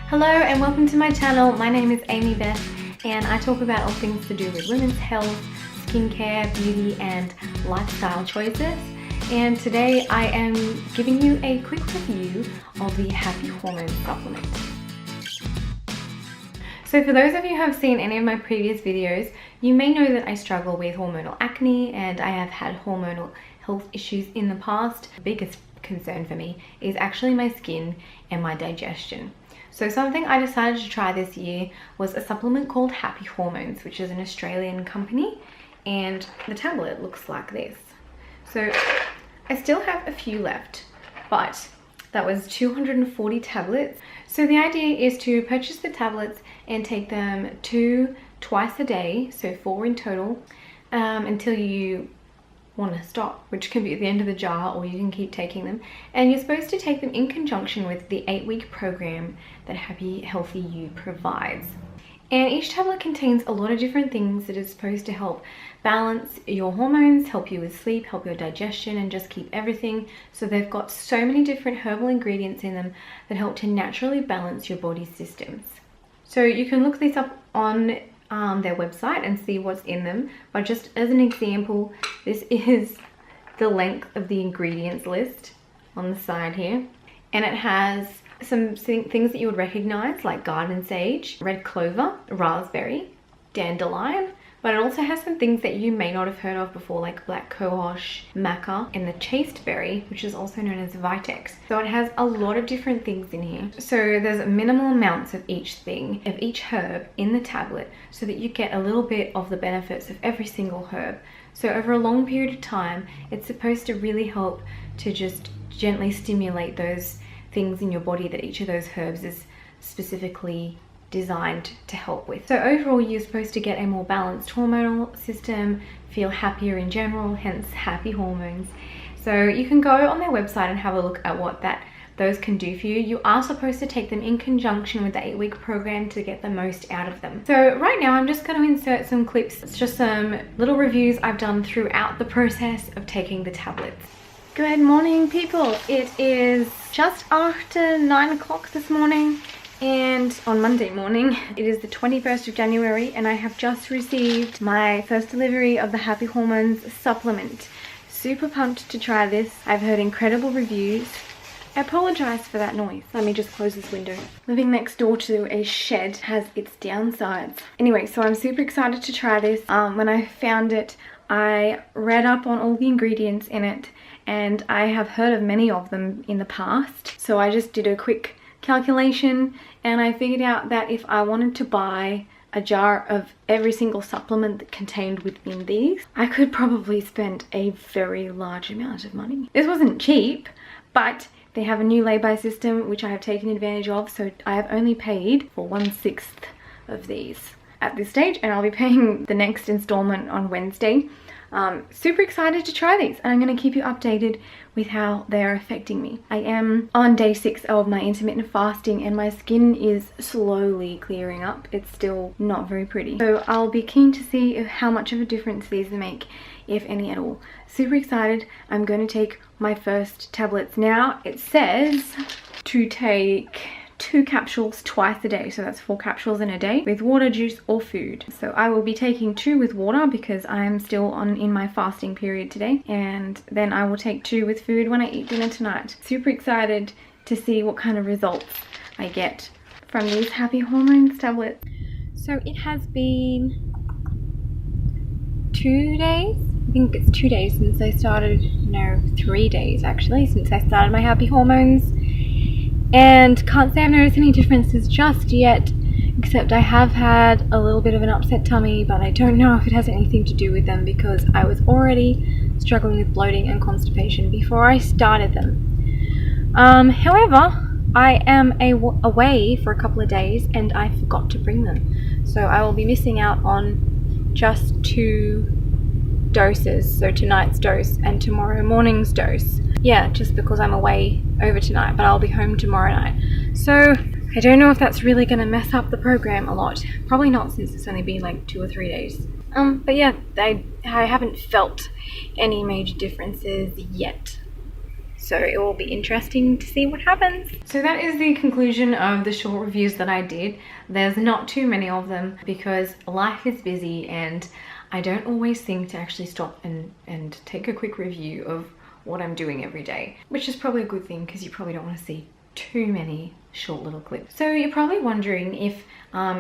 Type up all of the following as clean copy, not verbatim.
Hello and welcome to my channel. My name is Amy Beth and I talk about all things to do with women's health, skincare, beauty and lifestyle choices. And today I am giving you a quick review of the Happy Hormones supplement. So for those of you who have seen any of my previous videos, you may know that I struggle with hormonal acne and I have had hormonal health issues in the past. The biggest concern for me is actually my skin and my digestion. So something I decided to try this year was a supplement called Happy Hormones, which is an Australian company, and the tablet looks like this. So I still have a few left, but that was 240 tablets. So the idea is to purchase the tablets and take them twice a day, so 4 in total, until you want to stop, which can be at the end of the jar, or you can keep taking them. And you're supposed to take them in conjunction with the 8-week program that Happy Healthy You provides. And each tablet contains a lot of different things that is supposed to help balance your hormones, help you with sleep, help your digestion, and just keep everything. So they've got so many different herbal ingredients in them that help to naturally balance your body's systems. So you can look this up on their website and see what's in them, but just as an example, this is the length of the ingredients list on the side here, and it has some things that you would recognize like garden sage, red clover, raspberry, dandelion, but it also has some things that you may not have heard of before, like black cohosh, maca, and the chasteberry, which is also known as vitex. So it has a lot of different things in here. So there's minimal amounts of each thing, of each herb in the tablet, so that you get a little bit of the benefits of every single herb. So over a long period of time, it's supposed to really help to just gently stimulate those things in your body that each of those herbs is specifically designed to help with. So overall, you're supposed to get a more balanced hormonal system, feel happier in general, hence Happy Hormones. So you can go on their website and have a look at what those can do for you. You are supposed to take them in conjunction with the 8-week program to get the most out of them. So right now I'm just going to insert some clips. It's just some little reviews I've done throughout the process of taking the tablets. Good morning, people. It is just after 9 o'clock this morning, and on Monday morning, it is the 21st of January, and I have just received my first delivery of the Happy Hormones supplement. Super pumped to try this. I've heard incredible reviews. I apologize for that noise. Let me just close this window. Living next door to a shed has its downsides. Anyway, so I'm super excited to try this. When I found it, I read up on all the ingredients in it, and I have heard of many of them in the past. So I just did a quick calculation and I figured out that if I wanted to buy a jar of every single supplement that contained within these, I could probably spend a very large amount of money. This wasn't cheap, but they have a new lay-by system which I have taken advantage of, so I have only paid for 1/6 of these at this stage, and I'll be paying the next installment on Wednesday. Super excited to try these, and I'm going to keep you updated with how they are affecting me. I am on day 6 of my intermittent fasting and my skin is slowly clearing up. It's still not very pretty, so I'll be keen to see how much of a difference these make, if any at all. Super excited. I'm going to take my first tablets now. It says to take 2 capsules twice a day, so that's 4 capsules in a day with water, juice or food. So I will be taking 2 with water because I'm still in my fasting period today, and then I will take 2 with food when I eat dinner tonight. Super excited to see what kind of results I get from these Happy Hormones tablets. So it has been 2 days, I think it's 2 days since I started, no, 3 days actually, since I started my Happy Hormones. And can't say I've noticed any differences just yet, except I have had a little bit of an upset tummy, but I don't know if it has anything to do with them because I was already struggling with bloating and constipation before I started them. However, I am away for a couple of days and I forgot to bring them. So I will be missing out on just 2 doses, so tonight's dose and tomorrow morning's dose. Yeah, just because I'm away over tonight, but I'll be home tomorrow night. So I don't know if that's really going to mess up the program a lot. Probably not, since it's only been like 2 or 3 days. But yeah, I haven't felt any major differences yet. So it will be interesting to see what happens. So that is the conclusion of the short reviews that I did. There's not too many of them because life is busy and I don't always think to actually stop and take a quick review of what I'm doing every day, which is probably a good thing because you probably don't want to see too many short little clips. So you're probably wondering if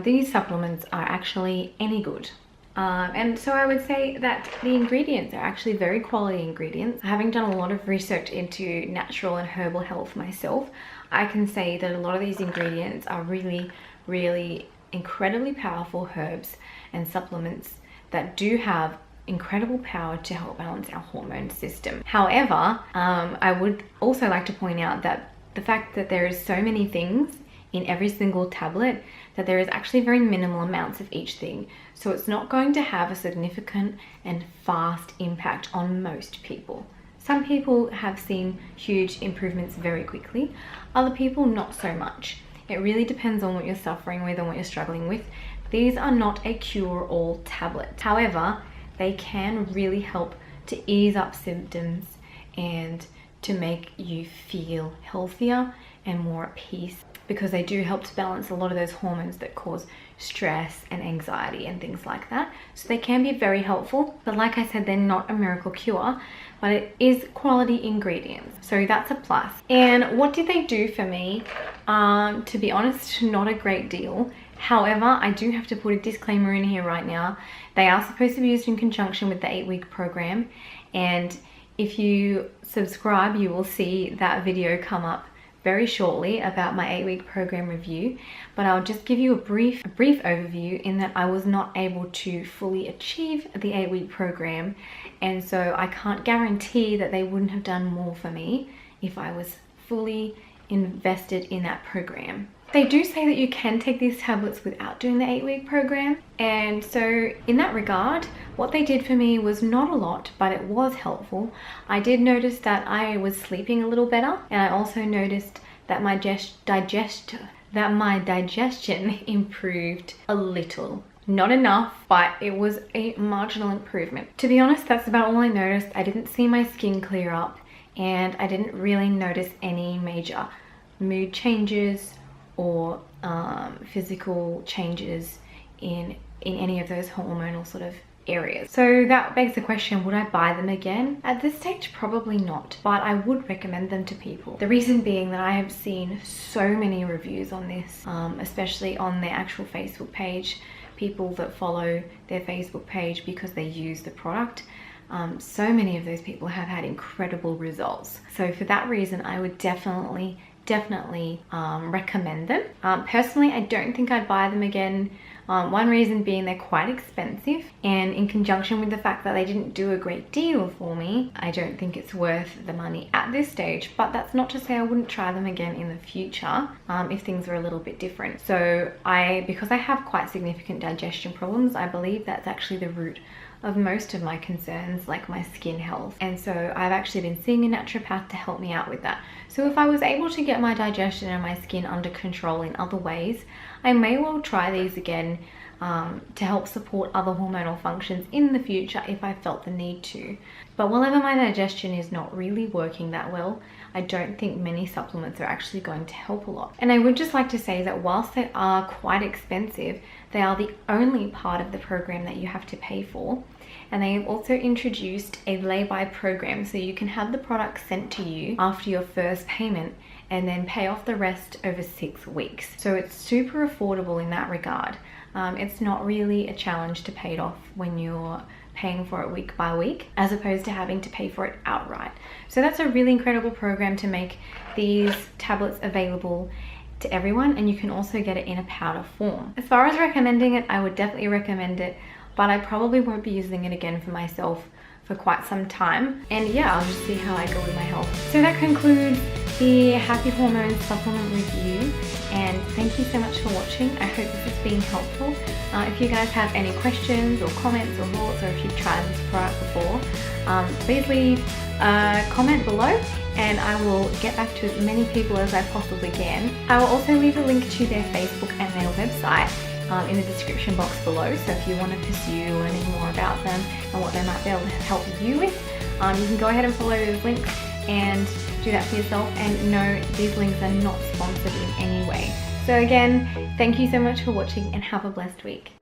these supplements are actually any good. And so I would say that the ingredients are actually very quality ingredients. Having done a lot of research into natural and herbal health myself, I can say that a lot of these ingredients are really, really incredibly powerful herbs and supplements that do have incredible power to help balance our hormone system. However, I would also like to point out that the fact that there is so many things in every single tablet, that there is actually very minimal amounts of each thing. So it's not going to have a significant and fast impact on most people. Some people have seen huge improvements very quickly, other people not so much. It really depends on what you're suffering with and what you're struggling with. These are not a cure-all tablet. However, they can really help to ease up symptoms and to make you feel healthier and more at peace, because they do help to balance a lot of those hormones that cause stress and anxiety and things like that. So they can be very helpful, but like I said, they're not a miracle cure, but it is quality ingredients. So that's a plus. And what did they do for me? To be honest, not a great deal. However, I do have to put a disclaimer in here right now. They are supposed to be used in conjunction with the 8-week program. And if you subscribe, you will see that video come up very shortly about my 8-week program review. But I'll just give you a brief overview in that I was not able to fully achieve the 8-week program. And so I can't guarantee that they wouldn't have done more for me if I was fully invested in that program. They do say that you can take these tablets without doing the 8-week program. And so in that regard, what they did for me was not a lot, but it was helpful. I did notice that I was sleeping a little better. And I also noticed that my digestion improved a little. Not enough, but it was a marginal improvement. To be honest, that's about all I noticed. I didn't see my skin clear up and I didn't really notice any major mood changes or physical changes in any of those hormonal sort of areas. So that begs the question, would I buy them again? At this stage, probably not, but I would recommend them to people. The reason being that I have seen so many reviews on this, especially on their actual Facebook page, people that follow their Facebook page because they use the product. So many of those people have had incredible results. So for that reason, I would definitely recommend them. Personally, I don't think I'd buy them again. One reason being they're quite expensive, and in conjunction with the fact that they didn't do a great deal for me, I don't think it's worth the money at this stage. But that's not to say I wouldn't try them again in the future if things were a little bit different. So because I have quite significant digestion problems, I believe that's actually the root of most of my concerns, like my skin health. And so I've actually been seeing a naturopath to help me out with that. So if I was able to get my digestion and my skin under control in other ways, I may well try these again to help support other hormonal functions in the future if I felt the need to. But whenever my digestion is not really working that well, I don't think many supplements are actually going to help a lot. And I would just like to say that whilst they are quite expensive, they are the only part of the program that you have to pay for. And they have also introduced a lay-by program, so you can have the product sent to you after your first payment and then pay off the rest over 6 weeks. So it's super affordable in that regard. It's not really a challenge to pay it off when you're paying for it week by week, as opposed to having to pay for it outright. So that's a really incredible program to make these tablets available to everyone, and you can also get it in a powder form. As far as recommending it, I would definitely recommend it, but I probably won't be using it again for myself for quite some time. And yeah, I'll just see how I go with my health. So that concludes the Happy Hormones supplement review, and thank you so much for watching. I hope this has been helpful. If you guys have any questions or comments or thoughts, or if you've tried this product before, please leave a comment below and I will get back to as many people as I possibly can. I will also leave a link to their Facebook and their website in the description box below, so if you want to pursue learning more about them and what they might be able to help you with, you can go ahead and follow those links and do that for yourself. And no, these links are not sponsored in any way. So again, thank you so much for watching and have a blessed week.